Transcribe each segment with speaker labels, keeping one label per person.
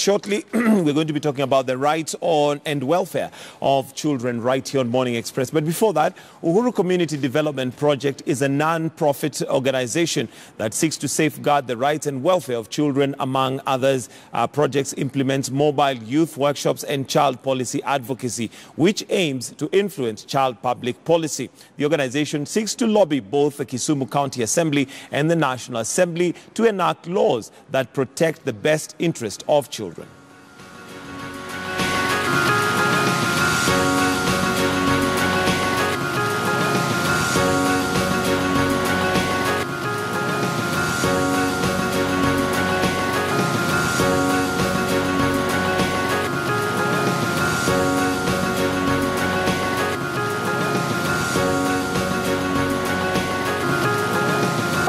Speaker 1: shortly, we're going to be talking about the rights on and welfare of children right here on Morning Express. But before that, Uhuru Community Development Project is a non-profit organization that seeks to safeguard the rights and welfare of children. Among others, projects implements mobile youth workshops and child policy advocacy, which aims to influence child public policy. The organization seeks to lobby both the Kisumu County Assembly and the National Assembly to enact laws that protect the best interest of children.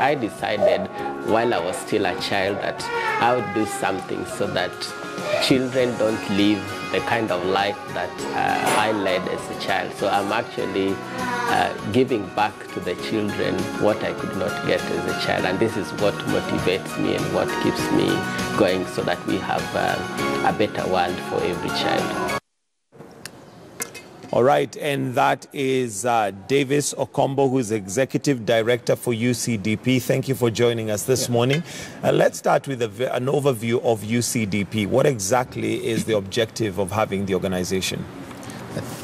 Speaker 2: I decided while I was still a child that I would do something so that children don't live the kind of life that I led as a child. So I'm actually giving back to the children what I could not get as a child. And this is what motivates me and what keeps me going so that we have a better world for every child.
Speaker 1: All right, and that is Davis Okombo, who is Executive Director for UCDP. Thank you for joining us this morning. Let's start with an overview of UCDP. What exactly is the objective of having the organization?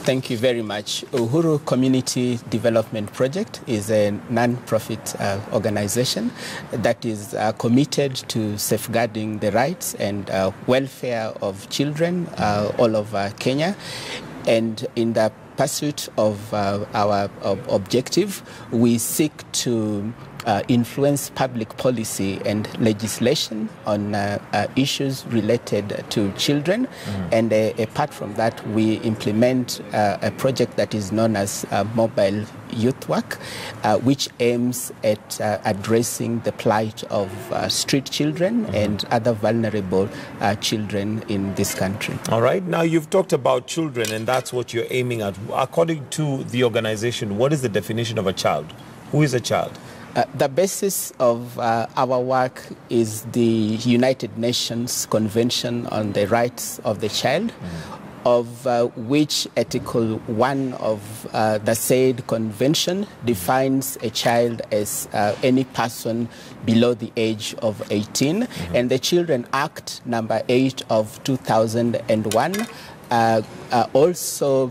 Speaker 3: Thank you very much. Uhuru Community Development Project is a non-profit organization that is committed to safeguarding the rights and welfare of children all over Kenya. And in the pursuit of our objective, we seek to influence public policy and legislation on issues related to children. And apart from that, we implement a project that is known as Mobile Youth Work, which aims at addressing the plight of street children and other vulnerable children in this country.
Speaker 1: All right. Now, you've talked about children, and that's what you're aiming at. According to the organization, what is the definition of a child? Who is a child?
Speaker 3: The basis of our work is the United Nations Convention on the Rights of the Child, of which Article 1 of the said convention defines a child as any person below the age of 18. And the Children Act number 8 of 2001 also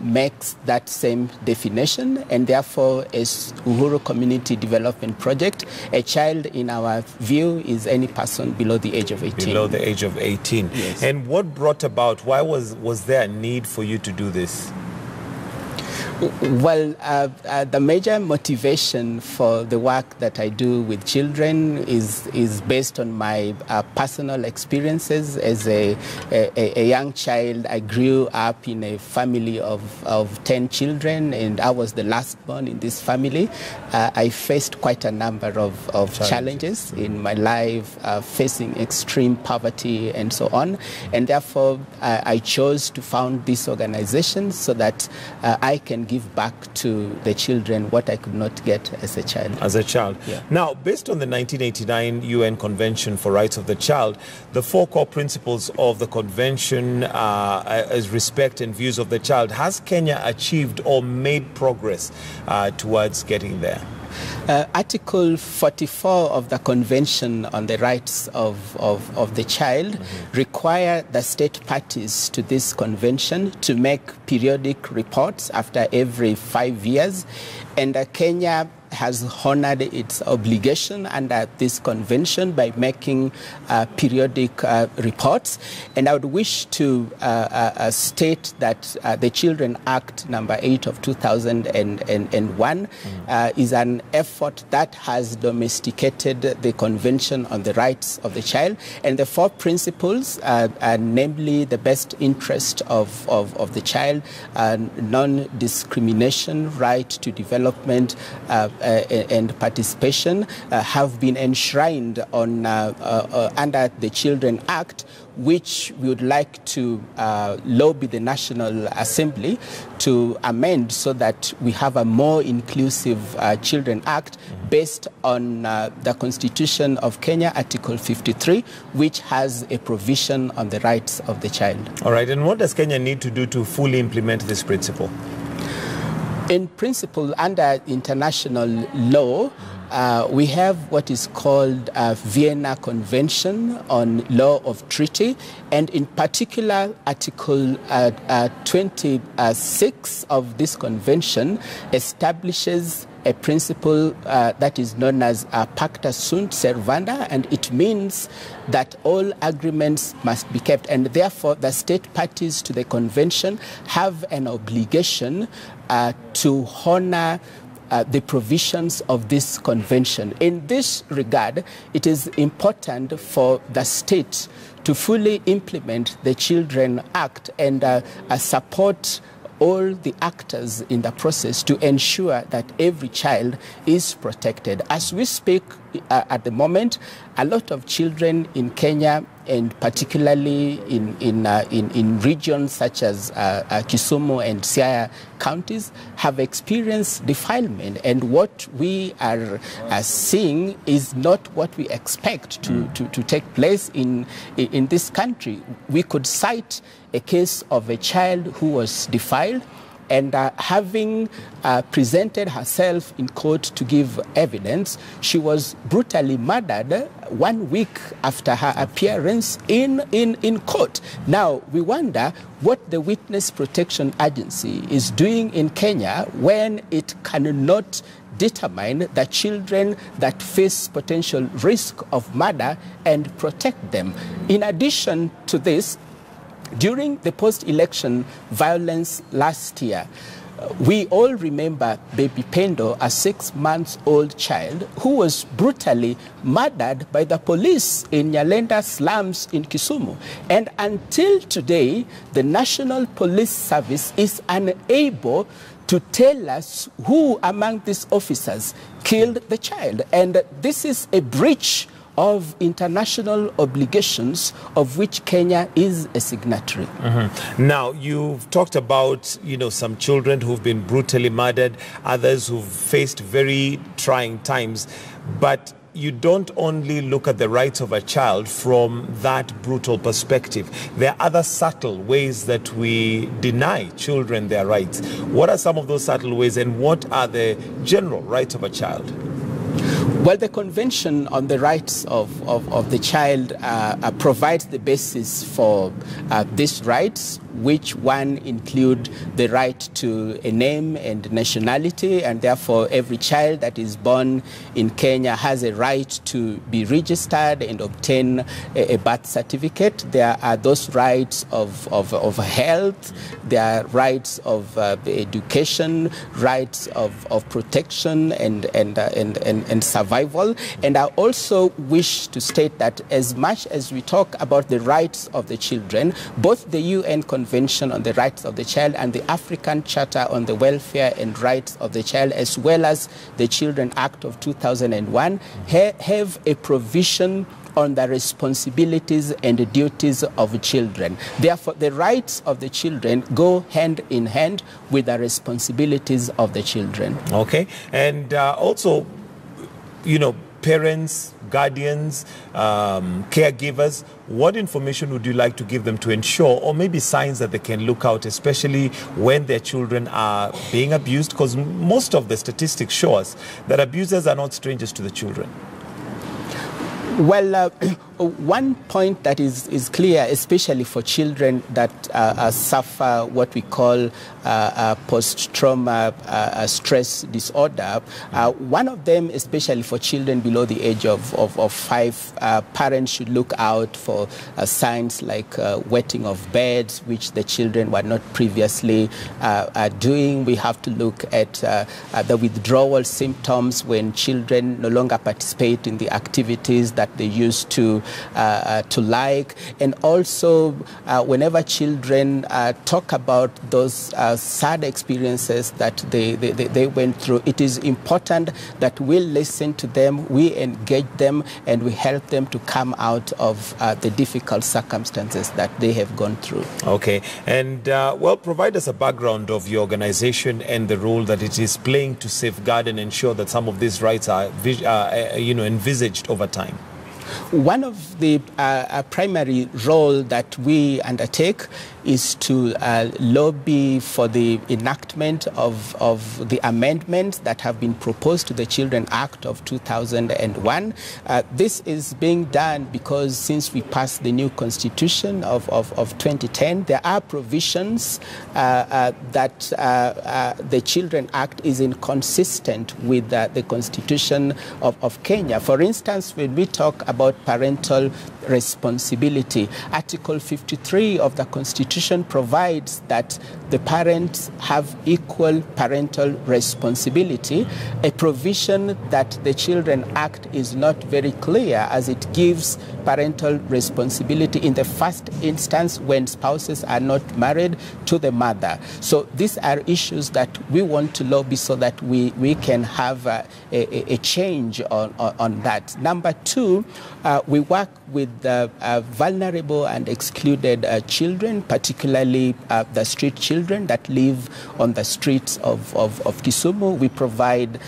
Speaker 3: makes that same definition, and therefore as Uhuru Community Development Project, a child in our view is any person below the age of 18.
Speaker 1: Below the age of 18.
Speaker 3: Yes.
Speaker 1: And what brought about, why was there a need for you to do this?
Speaker 3: Well, the major motivation for the work that I do with children is based on my personal experiences. As a young child, I grew up in a family of 10 children, and I was the last born in this family. I faced quite a number of challenges in my life, facing extreme poverty and so on. And therefore, I chose to found this organization so that I can give back to the children what I could not get as a child.
Speaker 1: As a child.
Speaker 3: Yeah.
Speaker 1: Now, based on the 1989 UN Convention for Rights of the Child, the 4 core principles of the convention as respect and views of the child, has Kenya achieved or made progress towards getting there?
Speaker 3: Article 44 of the Convention on the Rights of the Child require the state parties to this convention to make periodic reports after every 5 years, and Kenya has honored its obligation under this convention by making periodic reports. And I would wish to state that the Children Act number 8 of 2001 is an effort that has domesticated the Convention on the Rights of the Child. And the 4 principles, namely the best interest of the child, non-discrimination, right to development, and participation have been enshrined on under the Children Act, which we would like to lobby the National Assembly to amend so that we have a more inclusive Children Act based on the Constitution of Kenya, Article 53, which has a provision on the rights of the child.
Speaker 1: All right, and what does Kenya need to do to fully implement this principle?
Speaker 3: In principle, under international law, we have what is called Vienna Convention on Law of Treaty, and in particular, Article 26 of this convention establishes a principle that is known as pacta sunt servanda, and it means that all agreements must be kept, and therefore the state parties to the convention have an obligation to honor the provisions of this convention. In this regard, it is important for the state to fully implement the Children Act and support all the actors in the process to ensure that every child is protected. As we speak at the moment, a lot of children in Kenya, and particularly in regions such as Kisumu and Siaya counties, have experienced defilement. And what we are seeing is not what we expect to take place in this country. We could cite a case of a child who was defiled, and having presented herself in court to give evidence, she was brutally murdered 1 week after her appearance in court. Now, we wonder what the Witness Protection Agency is doing in Kenya when it cannot determine the children that face potential risk of murder and protect them. In addition to this, during the post-election violence last year, we all remember baby Pendo, a 6-month-old child who was brutally murdered by the police in Nyalenda slums in Kisumu. And until today, the National Police Service is unable to tell us who among these officers killed the child. And this is a breach of international obligations of which Kenya is a signatory.
Speaker 1: Now, you've talked about, some children who've been brutally murdered, others who've faced very trying times, but you don't only look at the rights of a child from that brutal perspective. There are other subtle ways that we deny children their rights. What are some of those subtle ways, and what are the general rights of a child?
Speaker 3: Well, the Convention on the Rights of the Child provides the basis for these rights, which one include the right to a name and nationality, and therefore every child that is born in Kenya has a right to be registered and obtain a birth certificate. There are those rights of health, there are rights of education, rights of protection and survival. And I also wish to state that as much as we talk about the rights of the children, both the UN Convention on the Rights of the Child and the African Charter on the Welfare and Rights of the Child, as well as the Children Act of 2001, have a provision on the responsibilities and the duties of children. Therefore, the rights of the children go hand in hand with the responsibilities of the children.
Speaker 1: Okay, and also, parents, guardians, caregivers, what information would you like to give them to ensure, or maybe signs that they can look out, especially when their children are being abused? Because most of the statistics show us that abusers are not strangers to the children.
Speaker 3: Well, one point that is clear, especially for children that suffer what we call post-trauma stress disorder, one of them, especially for children below the age of 5, parents should look out for signs like wetting of beds, which the children were not previously doing. We have to look at the withdrawal symptoms when children no longer participate in the activities that they used to like. And also, whenever children talk about those sad experiences that they went through, it is important that we listen to them, we engage them, and we help them to come out of the difficult circumstances that they have gone through.
Speaker 1: Okay, and well, provide us a background of your organization and the role that it is playing to safeguard and ensure that some of these rights are envisaged over time.
Speaker 3: One of the primary role that we undertake is to lobby for the enactment of the amendments that have been proposed to the Children Act of 2001. This is being done because since we passed the new constitution of 2010, there are provisions that the Children Act is inconsistent with the constitution of Kenya. For instance, when we talk about parental responsibility, Article 53 of the Constitution provides that the parents have equal parental responsibility, a provision that the Children Act is not very clear, as it gives parental responsibility in the first instance when spouses are not married to the mother. So these are issues that we want to lobby so that we can have a change on that. Number two, we work with vulnerable and excluded children, particularly the street children that live on the streets of Kisumu. We provide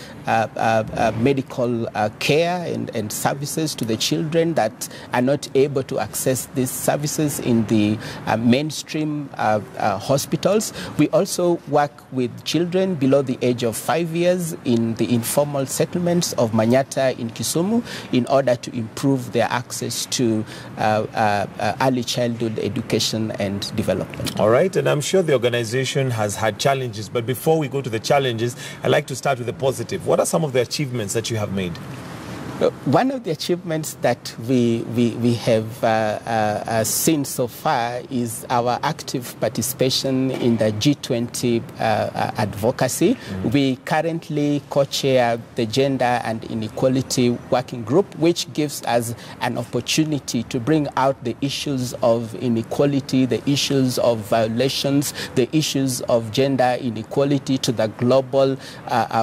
Speaker 3: medical care and services to the children that are not able to access these services in the mainstream hospitals. We also work with children below the age of 5 years in the informal settlements of Manyata in Kisumu in order to improve their access to early childhood education and development.
Speaker 1: All right, and I'm sure the organization has had challenges, but before we go to the challenges, I'd like to start with the positive. What are some of the achievements that you have made?
Speaker 3: One of the achievements that we have seen so far is our active participation in the G20 advocacy. We currently co-chair the Gender and Inequality Working Group, which gives us an opportunity to bring out the issues of inequality, the issues of violations, the issues of gender inequality to the global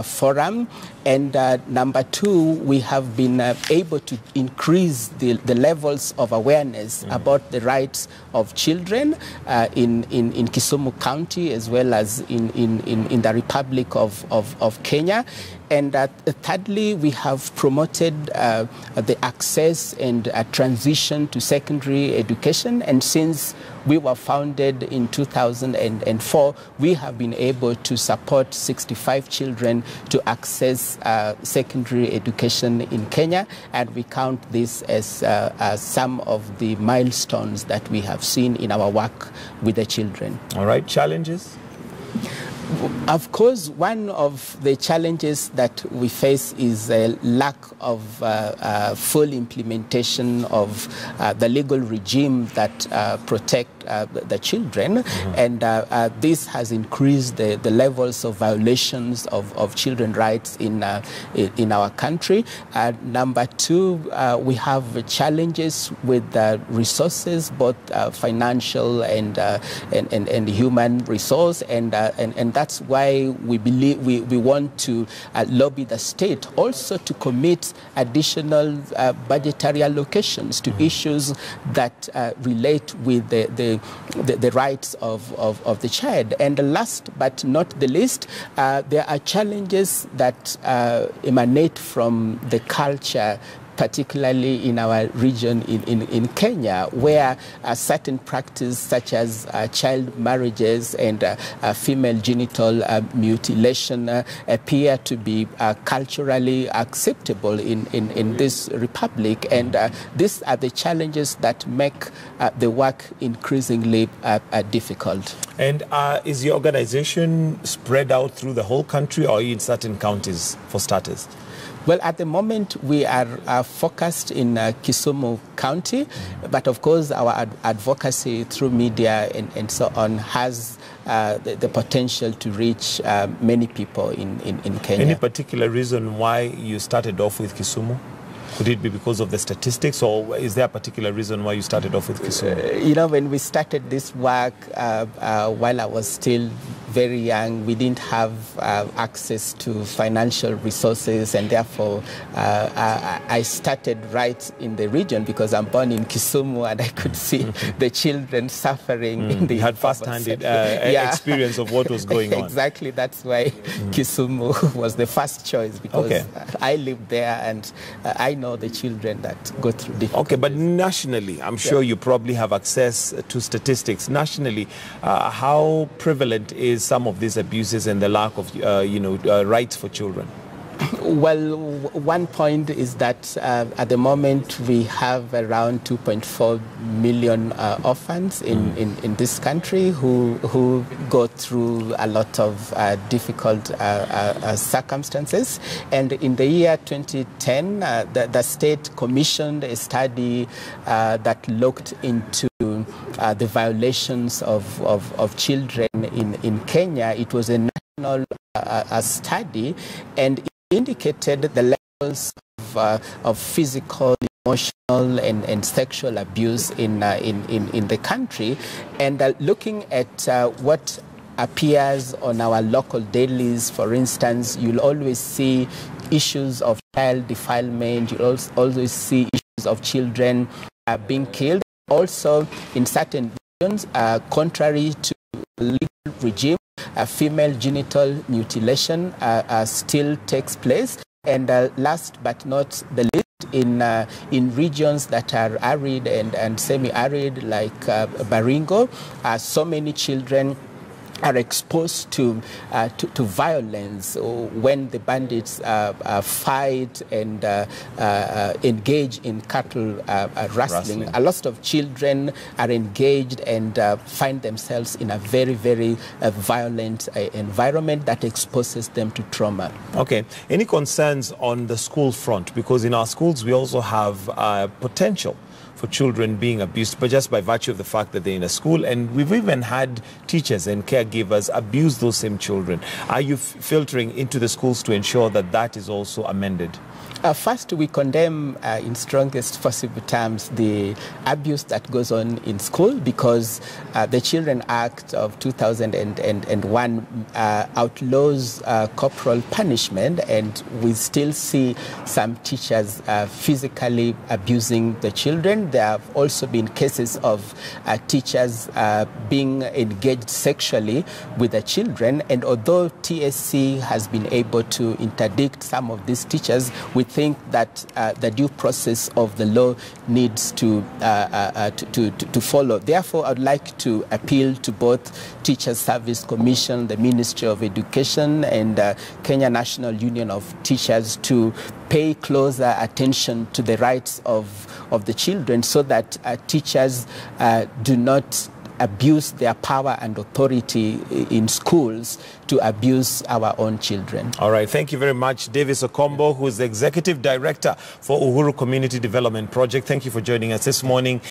Speaker 3: forum. And number two, we have been able to increase the levels of awareness about the rights of children in Kisumu County as well as in the Republic of Kenya. And thirdly, we have promoted the access and transition to secondary education. And since we were founded in 2004, we have been able to support 65 children to access secondary education in Kenya. And we count this as some of the milestones that we have seen in our work with the children.
Speaker 1: All right, challenges?
Speaker 3: Of course, one of the challenges that we face is a lack of full implementation of the legal regime that protect the children, and this has increased the levels of violations of children's rights in our country. Number two, we have challenges with resources, both financial and human resource, and that's why we believe we want to lobby the state also to commit additional budgetary allocations to issues that relate with the rights of the child. And last but not the least, there are challenges that emanate from the culture, particularly in our region in Kenya, where certain practices such as child marriages and female genital mutilation appear to be culturally acceptable in this republic. And these are the challenges that make the work increasingly difficult.
Speaker 1: And is your organization spread out through the whole country, or are you in certain counties, for starters?
Speaker 3: Well, at the moment, we are focused in Kisumu County, but of course, our advocacy through media and so on has the potential to reach many people in Kenya.
Speaker 1: Any particular reason why you started off with Kisumu? Could it be because of the statistics, or is there a particular reason why you started off with Kisumu?
Speaker 3: You know, when we started this work, while I was still very young, we didn't have access to financial resources, and therefore I started right in the region because I'm born in Kisumu, and I could see the children suffering in the...
Speaker 1: You had first-hand experience of what was going on.
Speaker 3: Exactly, that's why Kisumu was the first choice, because I lived there and I know the children that go through difficulties.
Speaker 1: Okay, but nationally, I'm sure you probably have access to statistics. Nationally, how prevalent is some of these abuses and the lack of, rights for children?
Speaker 3: Well, one point is that at the moment we have around 2.4 million orphans in this country who go through a lot of difficult circumstances. And in the year 2010, the state commissioned a study that looked into the violations of children in Kenya. It was a national study, and it indicated the levels of physical, emotional, and sexual abuse in the country. And looking at what appears on our local dailies, for instance, you'll always see issues of child defilement. You'll always see issues of children being killed. Also, in certain regions, contrary to legal regime, female genital mutilation still takes place. And last but not the least, in regions that are arid and semi-arid like Baringo, so many children are exposed to violence when the bandits fight and engage in cattle rustling. A lot of children are engaged and find themselves in a very, very violent environment that exposes them to trauma.
Speaker 1: Okay. Any concerns on the school front? Because in our schools we also have potential for children being abused, but just by virtue of the fact that they're in a school, and we've even had teachers and caregivers abuse those same children. Are you filtering into the schools to ensure that that is also amended?
Speaker 3: First, we condemn in strongest possible terms the abuse that goes on in school, because the Children Act of 2001 outlaws corporal punishment, and we still see some teachers physically abusing the children. There have also been cases of teachers being engaged sexually with the children, and although TSC has been able to interdict some of these teachers, we think that the due process of the law needs to follow. Therefore, I'd like to appeal to both Teachers Service Commission, the Ministry of Education, and Kenya National Union of Teachers to pay closer attention to the rights of the children, so that teachers do not abuse their power and authority in schools to abuse our own children.
Speaker 1: All right. Thank you very much, Davis Okombo, who is the Executive Director for Uhuru Community Development Project. Thank you for joining us this morning.